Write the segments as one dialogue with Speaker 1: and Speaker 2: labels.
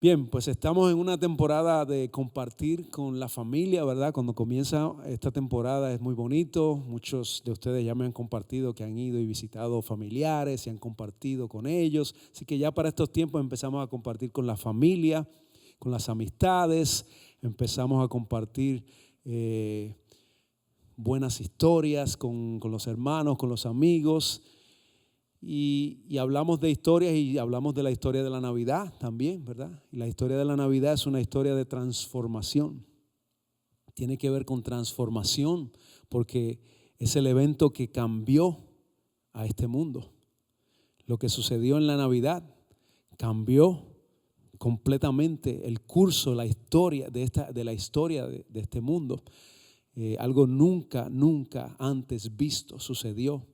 Speaker 1: Bien, pues estamos en una temporada de compartir con la familia, ¿verdad? Cuando comienza esta temporada es muy bonito. Muchos de ustedes ya me han compartido que han ido y visitado familiares y han compartido con ellos. Así que ya para estos tiempos empezamos a compartir con la familia, con las amistades, empezamos a compartir buenas historias con los hermanos, con los amigos. Y hablamos de historias y hablamos de la historia de la Navidad también, ¿verdad? Y la historia de la Navidad es una historia de transformación. Tiene que ver con transformación porque es el evento que cambió a este mundo. Lo que sucedió en la Navidad cambió completamente el curso, la historia de la historia de este mundo. Algo nunca antes visto sucedió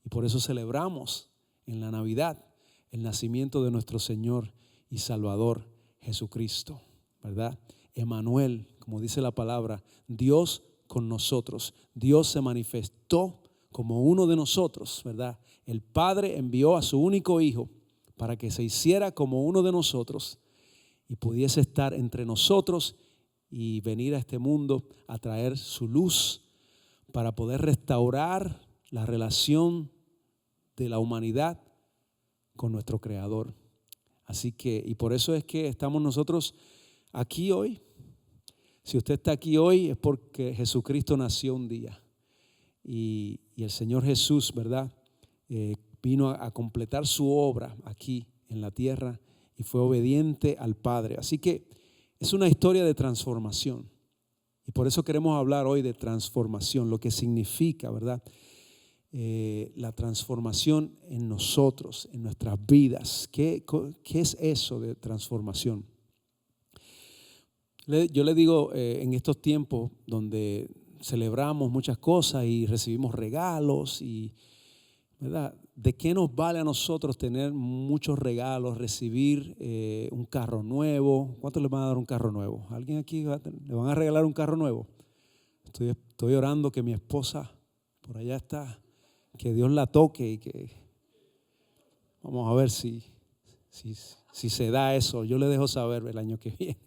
Speaker 1: y por eso celebramos en la Navidad el nacimiento de nuestro Señor y Salvador Jesucristo, ¿verdad? Emmanuel, como dice la palabra, Dios con nosotros. Dios se manifestó como uno de nosotros, ¿verdad? El Padre envió a su único Hijo para que se hiciera como uno de nosotros y pudiese estar entre nosotros y venir a este mundo a traer su luz para poder restaurar la relación de la humanidad con nuestro Creador. Así que, y por eso es que estamos nosotros aquí hoy. Si usted está aquí hoy es porque Jesucristo nació un día y el Señor Jesús, ¿verdad? Vino a completar su obra aquí en la tierra y fue obediente al Padre. Así que es una historia de transformación y por eso queremos hablar hoy de transformación, lo que significa, ¿verdad? La transformación en nosotros, en nuestras vidas. ¿Qué es eso de transformación? Yo le digo, en estos tiempos donde celebramos muchas cosas y recibimos regalos, y, ¿verdad? ¿De qué nos vale a nosotros tener muchos regalos, recibir un carro nuevo? ¿Cuánto le van a dar un carro nuevo? ¿Alguien aquí le van a regalar un carro nuevo? Estoy orando que mi esposa por allá está, que Dios la toque y que vamos a ver si se da eso. Yo le dejo saber el año que viene.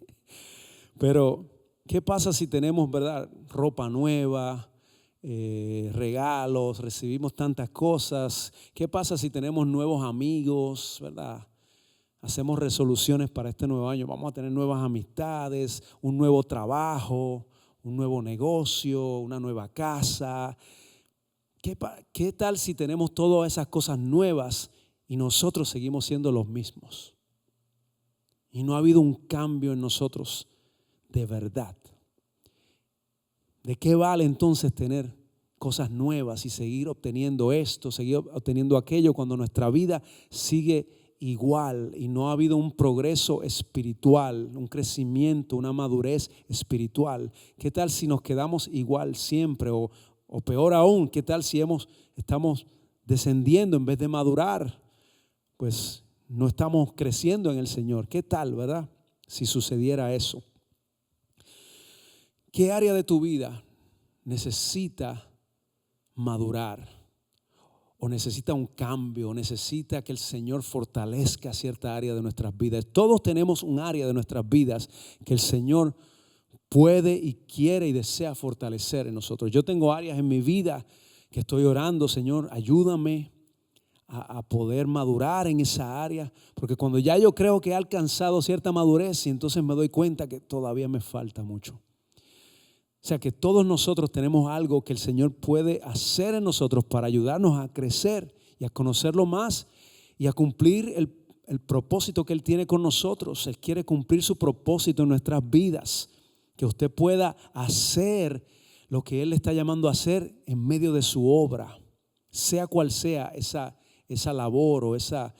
Speaker 1: Pero, ¿qué pasa si tenemos, verdad, ropa nueva, regalos, recibimos tantas cosas? ¿Qué pasa si tenemos nuevos amigos, verdad? Hacemos resoluciones para este nuevo año. Vamos a tener nuevas amistades, un nuevo trabajo, un nuevo negocio, una nueva casa. ¿Qué tal si tenemos todas esas cosas nuevas y nosotros seguimos siendo los mismos? Y no ha habido un cambio en nosotros de verdad. ¿De qué vale entonces tener cosas nuevas y seguir obteniendo esto, seguir obteniendo aquello cuando nuestra vida sigue igual y no ha habido un progreso espiritual, un crecimiento, una madurez espiritual? ¿Qué tal si nos quedamos igual siempre? O peor aún, ¿qué tal si estamos descendiendo en vez de madurar? Pues no estamos creciendo en el Señor. ¿Qué tal, verdad? Si sucediera eso. ¿Qué área de tu vida necesita madurar? O necesita un cambio, o necesita que el Señor fortalezca cierta área de nuestras vidas. Todos tenemos un área de nuestras vidas que el Señor puede y quiere y desea fortalecer en nosotros. Yo tengo áreas en mi vida que estoy orando, Señor, ayúdame a poder madurar en esa área, porque cuando ya yo creo que he alcanzado cierta madurez y entonces me doy cuenta que todavía me falta mucho. O sea que todos nosotros tenemos algo que el Señor puede hacer en nosotros para ayudarnos a crecer y a conocerlo más y a cumplir el propósito que Él tiene con nosotros. Él quiere cumplir su propósito en nuestras vidas, que usted pueda hacer lo que Él le está llamando a hacer en medio de su obra, sea cual sea esa labor o esa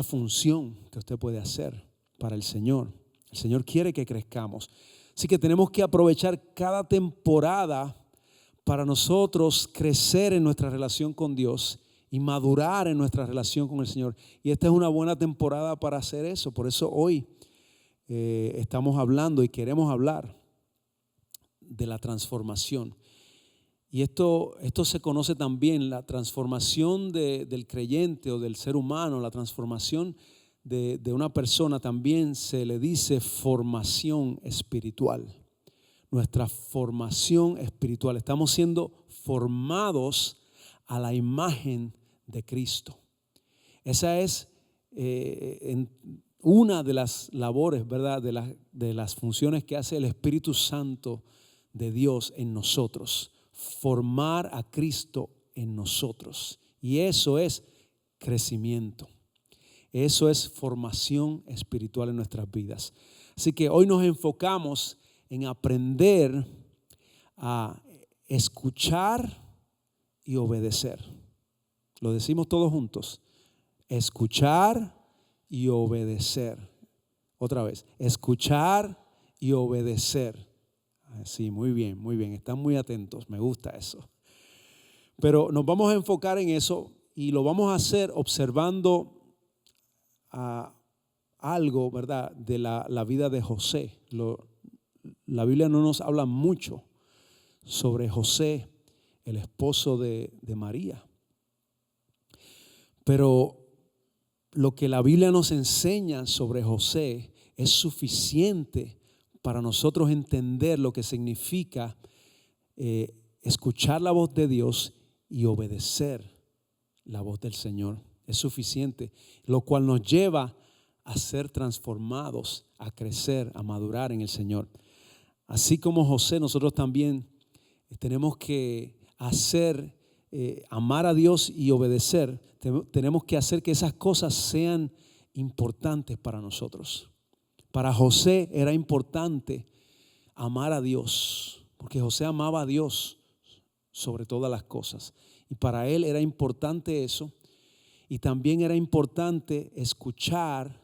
Speaker 1: función que usted puede hacer para el Señor. El Señor quiere que crezcamos. Así que tenemos que aprovechar cada temporada para nosotros crecer en nuestra relación con Dios y madurar en nuestra relación con el Señor. Y esta es una buena temporada para hacer eso. Por eso hoy estamos hablando y queremos hablar de la transformación. Y esto se conoce también, la transformación del creyente o del ser humano, la transformación de una persona también se le dice formación espiritual. Nuestra formación espiritual. Estamos siendo formados a la imagen de Cristo. Esa es una de las labores, ¿verdad? De las funciones que hace el Espíritu Santo de Dios en nosotros. Formar a Cristo en nosotros. Y eso es crecimiento. Eso es formación espiritual en nuestras vidas. Así que hoy nos enfocamos en aprender a escuchar y obedecer. Lo decimos todos juntos. Escuchar y obedecer. Otra vez. Escuchar y obedecer. Sí, muy bien, muy bien. Están muy atentos. Me gusta eso. Pero nos vamos a enfocar en eso y lo vamos a hacer observando algo, ¿verdad? De la vida de José. La Biblia no nos habla mucho sobre José, el esposo de María. Pero lo que la Biblia nos enseña sobre José es suficiente para nosotros entender lo que significa escuchar la voz de Dios y obedecer la voz del Señor. Es suficiente, lo cual nos lleva a ser transformados, a crecer, a madurar en el Señor. Así como José, nosotros también tenemos que amar a Dios y obedecer. Tenemos que hacer que esas cosas sean importantes para nosotros. Para José era importante amar a Dios, porque José amaba a Dios sobre todas las cosas. Y para él era importante eso. Y también era importante escuchar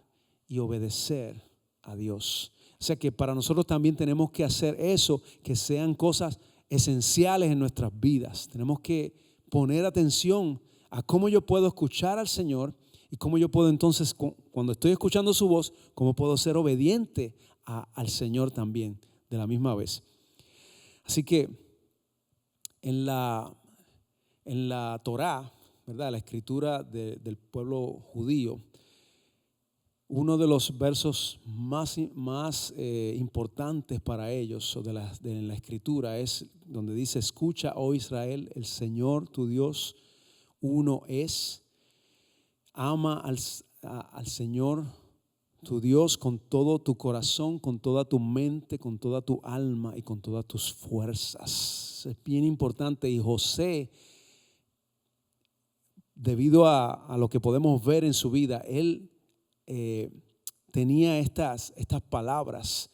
Speaker 1: y obedecer a Dios. O sea que para nosotros también tenemos que hacer eso, que sean cosas esenciales en nuestras vidas. Tenemos que poner atención a cómo yo puedo escuchar al Señor y cómo yo puedo entonces, cuando estoy escuchando su voz, cómo puedo ser obediente al Señor también de la misma vez. Así que en la Torá, ¿verdad? La escritura del pueblo judío, uno de los versos más importantes para ellos de la escritura es donde dice: escucha, oh Israel, el Señor tu Dios uno es. Ama al Señor tu Dios con todo tu corazón, con toda tu mente, con toda tu alma y con todas tus fuerzas. Es bien importante. Y José, debido a lo que podemos ver en su vida, él tenía estas palabras,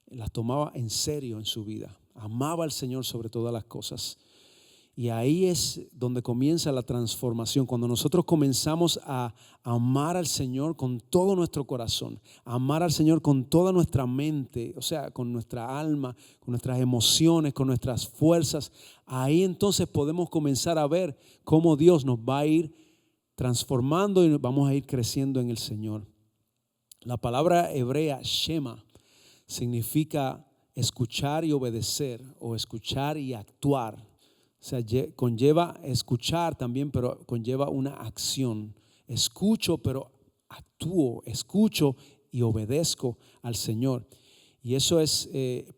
Speaker 1: las tomaba en serio en su vida. Amaba al Señor sobre todas las cosas. Y ahí es donde comienza la transformación. Cuando nosotros comenzamos a amar al Señor con todo nuestro corazón, a amar al Señor con toda nuestra mente, o sea, con nuestra alma, con nuestras emociones, con nuestras fuerzas, ahí entonces podemos comenzar a ver cómo Dios nos va a ir transformando y vamos a ir creciendo en el Señor. La palabra hebrea Shema significa escuchar y obedecer, o escuchar y actuar. O sea, conlleva escuchar también, pero conlleva una acción. Escucho, pero actúo. Escucho y obedezco al Señor. Y eso es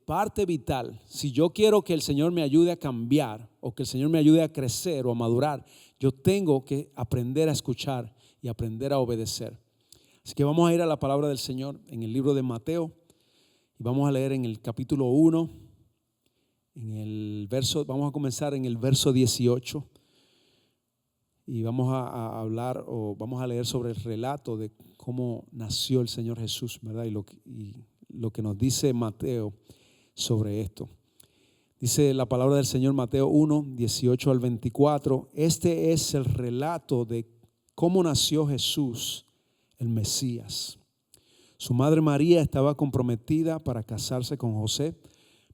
Speaker 1: parte vital. Si yo quiero que el Señor me ayude a cambiar, o que el Señor me ayude a crecer o a madurar, yo tengo que aprender a escuchar y aprender a obedecer. Así que vamos a ir a la palabra del Señor en el libro de Mateo. Y vamos a leer en el capítulo 1. Vamos a comenzar en el verso 18 y vamos a hablar, o vamos a leer sobre el relato de cómo nació el Señor Jesús, ¿verdad? Y lo que nos dice Mateo sobre esto. Dice la palabra del Señor, Mateo 1, 18 al 24. Este es el relato de cómo nació Jesús, el Mesías. Su madre María estaba comprometida para casarse con José,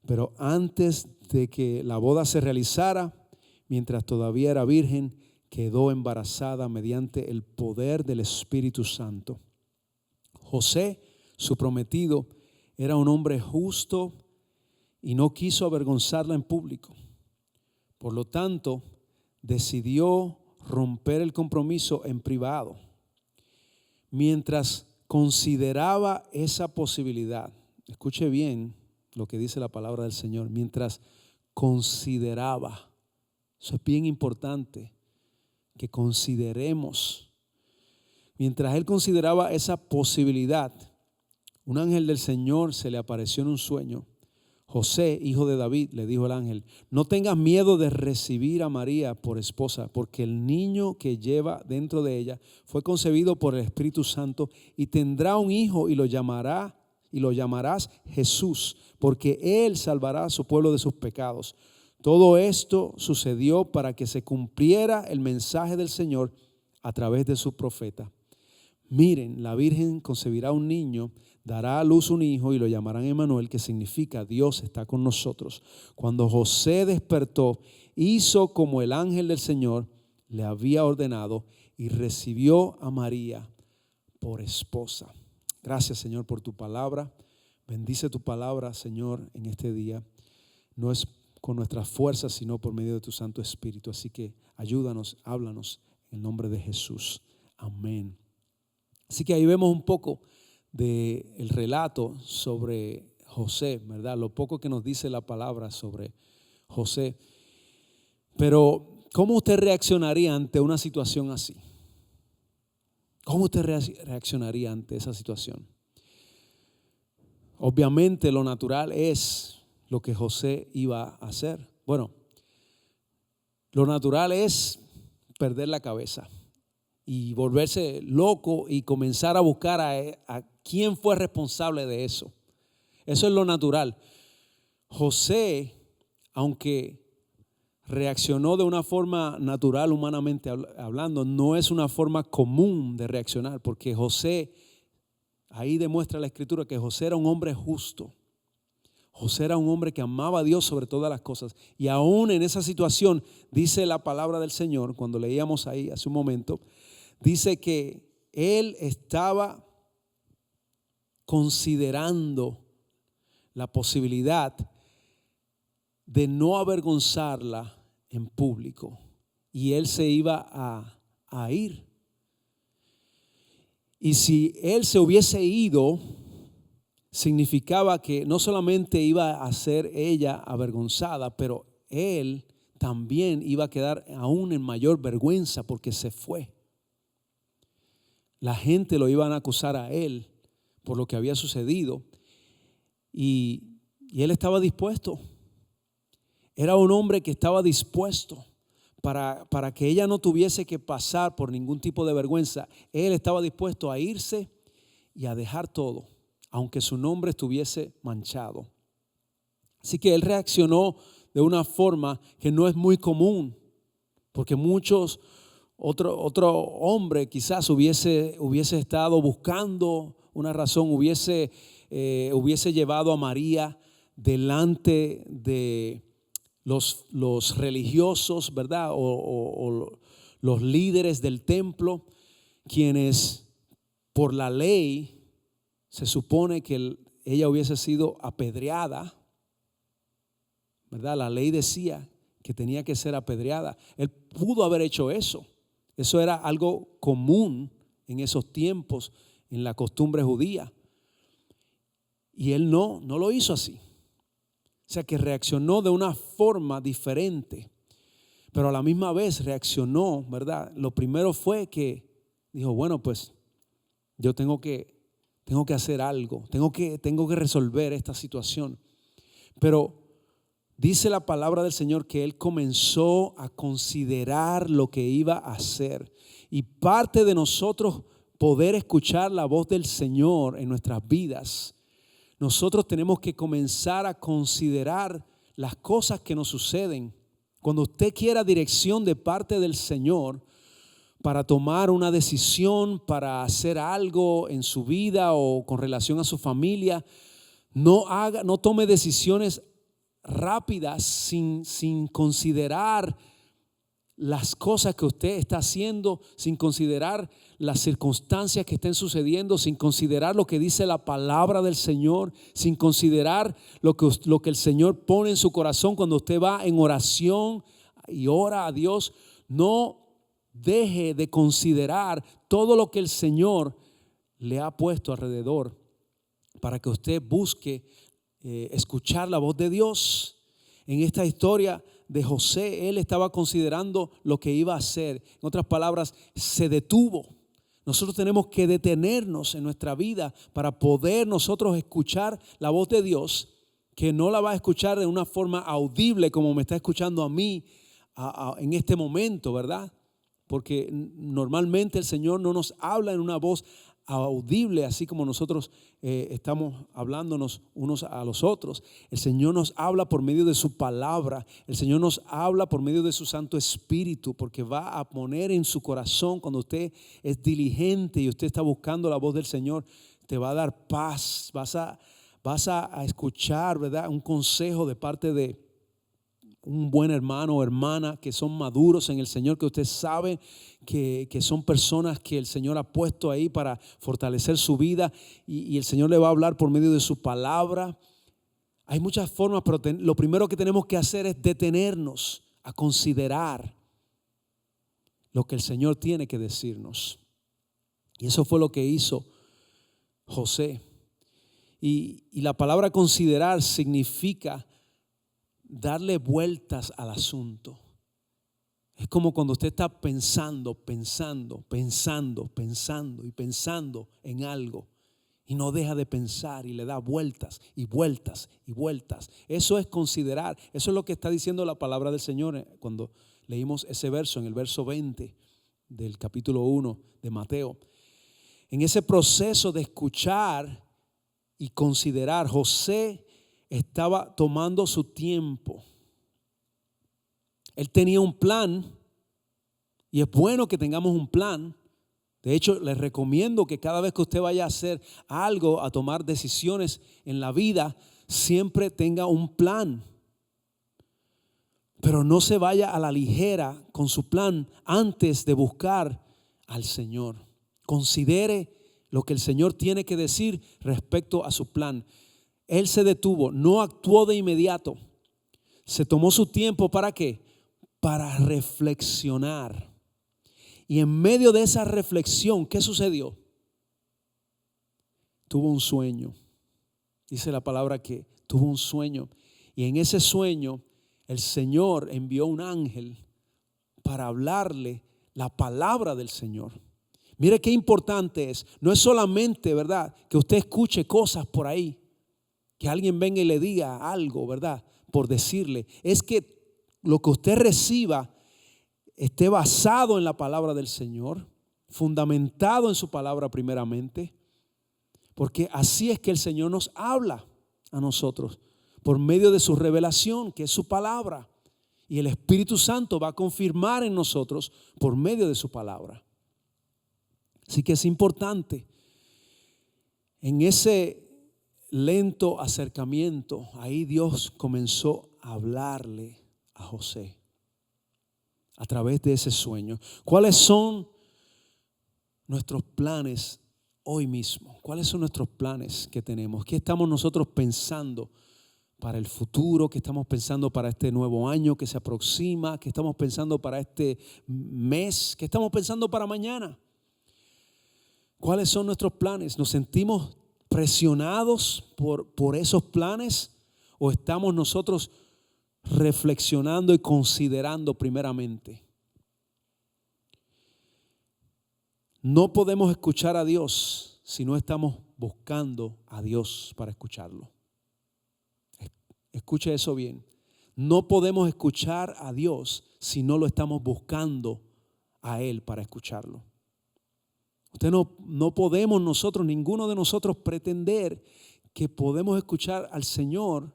Speaker 1: pero antes de que la boda se realizara, mientras todavía era virgen, quedó embarazada mediante el poder del Espíritu Santo. José, su prometido, era un hombre justo y no quiso avergonzarla en público. Por lo tanto, decidió romper el compromiso en privado. Mientras consideraba esa posibilidad, escuche bien lo que dice la palabra del Señor, mientras consideraba, eso es bien importante, que consideremos, mientras él consideraba esa posibilidad, un ángel del Señor se le apareció en un sueño. José, hijo de David, le dijo el ángel, no tengas miedo de recibir a María por esposa, porque el niño que lleva dentro de ella fue concebido por el Espíritu Santo y tendrá un hijo y lo llamarás Jesús, porque él salvará a su pueblo de sus pecados. Todo esto sucedió para que se cumpliera el mensaje del Señor a través de su profeta. Miren, la Virgen concebirá un niño, dará a luz un hijo y lo llamarán Emmanuel, que significa Dios está con nosotros. Cuando José despertó, hizo como el ángel del Señor le había ordenado y recibió a María por esposa. Gracias, Señor, por tu palabra. Bendice tu palabra, Señor, en este día. No es con nuestras fuerzas, sino por medio de tu Santo Espíritu. Así que ayúdanos, háblanos en el nombre de Jesús. Amén. Así que ahí vemos un poco del relato sobre José, ¿verdad? Lo poco que nos dice la palabra sobre José. Pero, ¿cómo usted reaccionaría ante una situación así? ¿Cómo usted reaccionaría ante esa situación? Obviamente lo natural es lo que José iba a hacer. Bueno, lo natural es perder la cabeza y volverse loco y comenzar a buscar a quién fue responsable de eso. Eso es lo natural. José, aunque reaccionó de una forma natural, humanamente hablando, no es una forma común de reaccionar, porque José, ahí demuestra la Escritura que José era un hombre justo. José era un hombre que amaba a Dios sobre todas las cosas. Y aún en esa situación, dice la palabra del Señor, cuando leíamos ahí hace un momento, dice que él estaba considerando la posibilidad de no avergonzarla en público. Y él se iba a ir. Y si él se hubiese ido, significaba que no solamente iba a ser ella avergonzada, pero él también iba a quedar aún en mayor vergüenza porque se fue. La gente lo iban a acusar a él por lo que había sucedido y él estaba dispuesto. Era un hombre que estaba dispuesto para que ella no tuviese que pasar por ningún tipo de vergüenza. Él estaba dispuesto a irse y a dejar todo, aunque su nombre estuviese manchado. Así que él reaccionó de una forma que no es muy común, porque otro hombre quizás hubiese estado buscando una razón, hubiese llevado a María delante de los religiosos, ¿verdad? O los líderes del templo, quienes por la ley se supone que ella hubiese sido apedreada, ¿verdad? La ley decía que tenía que ser apedreada. Él pudo haber hecho eso. Eso era algo común en esos tiempos, en la costumbre judía. Y él no lo hizo así. O sea que reaccionó de una forma diferente, pero a la misma vez reaccionó, ¿verdad? Lo primero fue que dijo, bueno, pues yo tengo que hacer algo, tengo que resolver esta situación. Pero dice la palabra del Señor que él comenzó a considerar lo que iba a hacer. Y parte de nosotros poder escuchar la voz del Señor en nuestras vidas, nosotros tenemos que comenzar a considerar las cosas que nos suceden. Cuando usted quiera dirección de parte del Señor para tomar una decisión, para hacer algo en su vida o con relación a su familia, no tome decisiones rápidas sin considerar las cosas que usted está haciendo, sin considerar las circunstancias que estén sucediendo, sin considerar lo que dice la palabra del Señor, sin considerar lo que el Señor pone en su corazón cuando usted va en oración y ora a Dios. No deje de considerar todo lo que el Señor le ha puesto alrededor para que usted busque escuchar la voz de Dios. En esta historia de José, él estaba considerando lo que iba a hacer. En otras palabras, se detuvo. Nosotros tenemos que detenernos en nuestra vida para poder nosotros escuchar la voz de Dios, que no la va a escuchar de una forma audible como me está escuchando a mí en este momento, ¿verdad? Porque normalmente el Señor no nos habla en una voz audible, así como nosotros estamos hablándonos unos a los otros. El Señor nos habla por medio de su palabra. El Señor nos habla por medio de su Santo Espíritu, porque va a poner en su corazón, cuando usted es diligente y usted está buscando la voz del Señor, te va a dar paz. Vas a escuchar, ¿verdad?, un consejo de parte de un buen hermano o hermana que son maduros en el Señor, que usted sabe que son personas que el Señor ha puesto ahí para fortalecer su vida, y el Señor le va a hablar por medio de su palabra. Hay muchas formas, pero lo primero que tenemos que hacer es detenernos a considerar lo que el Señor tiene que decirnos. Y eso fue lo que hizo José. Y la palabra considerar significa darle vueltas al asunto. Es como cuando usted está pensando en algo y no deja de pensar y le da vueltas y vueltas y vueltas. Eso es considerar. Eso es lo que está diciendo la palabra del Señor cuando leímos ese verso, en el verso 20 del capítulo 1 de Mateo. En ese proceso de escuchar y considerar, José estaba tomando su tiempo. Él tenía un plan, y es bueno que tengamos un plan. De hecho, les recomiendo que cada vez que usted vaya a hacer algo, a tomar decisiones en la vida, siempre tenga un plan. Pero no se vaya a la ligera con su plan antes de buscar al Señor. Considere lo que el Señor tiene que decir respecto a su plan. Él se detuvo, no actuó de inmediato. Se tomó su tiempo, ¿para qué? Para reflexionar. Y en medio de esa reflexión, ¿qué sucedió? Tuvo un sueño. Dice la palabra que tuvo un sueño. Y en ese sueño, el Señor envió un ángel para hablarle la palabra del Señor. Mire qué importante es. No es solamente, ¿verdad?, que usted escuche cosas por ahí, que alguien venga y le diga algo, ¿verdad?, por decirle. Es que lo que usted reciba esté basado en la palabra del Señor, fundamentado en su palabra primeramente, porque así es que el Señor nos habla a nosotros, por medio de su revelación, que es su palabra. Y el Espíritu Santo va a confirmar en nosotros por medio de su palabra. Así que es importante en ese lento acercamiento. Ahí Dios comenzó a hablarle a José a través de ese sueño. ¿Cuáles son nuestros planes hoy mismo? ¿Cuáles son nuestros planes que tenemos? ¿Qué estamos nosotros pensando para el futuro? ¿Qué estamos pensando para este nuevo año que se aproxima? ¿Qué estamos pensando para este mes? ¿Qué estamos pensando para mañana? ¿Cuáles son nuestros planes? ¿Nos sentimos presionados por esos planes, o estamos nosotros reflexionando y considerando primeramente? No podemos escuchar a Dios si no estamos buscando a Dios para escucharlo. Escuche eso bien. No podemos escuchar a Dios si no lo estamos buscando a Él para escucharlo. No podemos nosotros, ninguno de nosotros, pretender que podemos escuchar al Señor,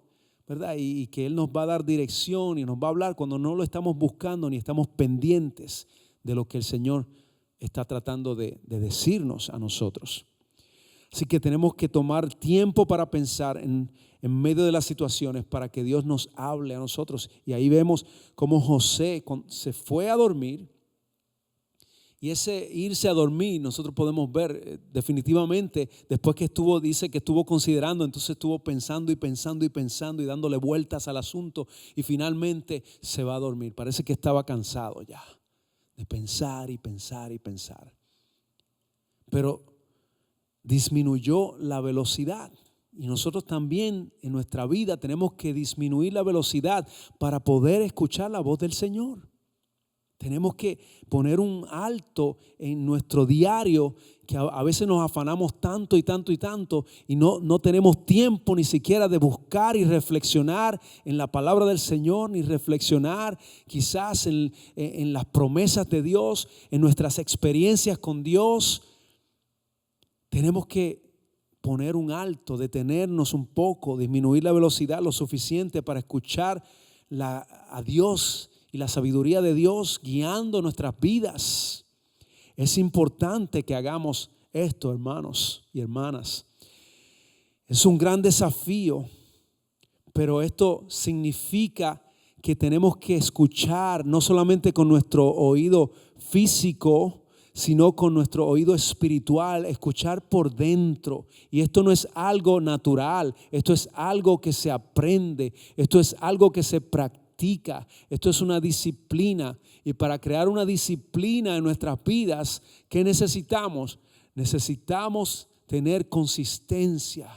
Speaker 1: ¿verdad? Y que Él nos va a dar dirección y nos va a hablar cuando no lo estamos buscando ni estamos pendientes de lo que el Señor está tratando de decirnos a nosotros. Así que tenemos que tomar tiempo para pensar en medio de las situaciones, para que Dios nos hable a nosotros. Y ahí vemos cómo José se fue a dormir. Y ese irse a dormir, nosotros podemos ver definitivamente, después que dice que estuvo considerando, entonces estuvo pensando y dándole vueltas al asunto, y finalmente se va a dormir. Parece que estaba cansado ya de pensar y pensar y pensar. Pero disminuyó la velocidad. Y nosotros también en nuestra vida tenemos que disminuir la velocidad para poder escuchar la voz del Señor. Tenemos que poner un alto en nuestro diario, que a veces nos afanamos tanto y tanto y tanto y no tenemos tiempo ni siquiera de buscar y reflexionar en la palabra del Señor, ni reflexionar quizás en las promesas de Dios, en nuestras experiencias con Dios. Tenemos que poner un alto, detenernos un poco, disminuir la velocidad lo suficiente para escuchar a Dios y la sabiduría de Dios guiando nuestras vidas. Es importante que hagamos esto, hermanos y hermanas. Es un gran desafío, pero esto significa que tenemos que escuchar no solamente con nuestro oído físico, sino con nuestro oído espiritual, escuchar por dentro. Y esto no es algo natural, esto es algo que se aprende, esto es algo que se practica. Esto es una disciplina, y para crear una disciplina en nuestras vidas, ¿qué necesitamos? Necesitamos tener consistencia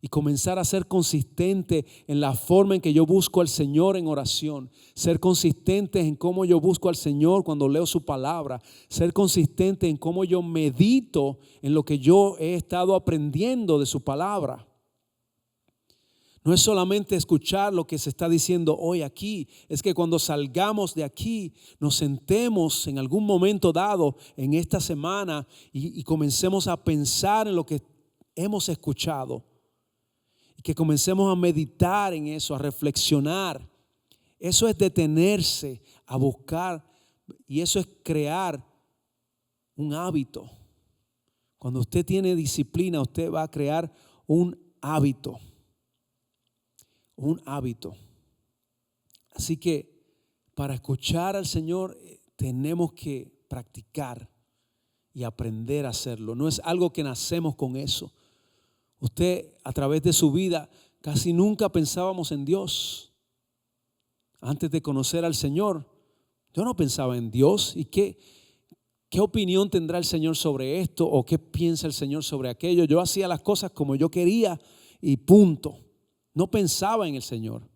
Speaker 1: y comenzar a ser consistente en la forma en que yo busco al Señor en oración, ser consistente en cómo yo busco al Señor cuando leo su palabra, ser consistente en cómo yo medito en lo que yo he estado aprendiendo de su palabra. No es solamente escuchar lo que se está diciendo hoy aquí, es que cuando salgamos de aquí nos sentemos en algún momento dado en esta semana y comencemos a pensar en lo que hemos escuchado y que comencemos a meditar en eso, a reflexionar. Eso es detenerse, a buscar, y eso es crear un hábito. Cuando usted tiene disciplina, usted va a crear un hábito. Un hábito. Así que para escuchar al Señor tenemos que practicar y aprender a hacerlo. No es algo que nacemos con eso. Usted a través de su vida casi nunca pensábamos en Dios. Antes de conocer al Señor, yo no pensaba en Dios. ¿Y qué opinión tendrá el Señor sobre esto? ¿O qué piensa el Señor sobre aquello? Yo hacía las cosas como yo quería y punto. No pensaba en el Señor.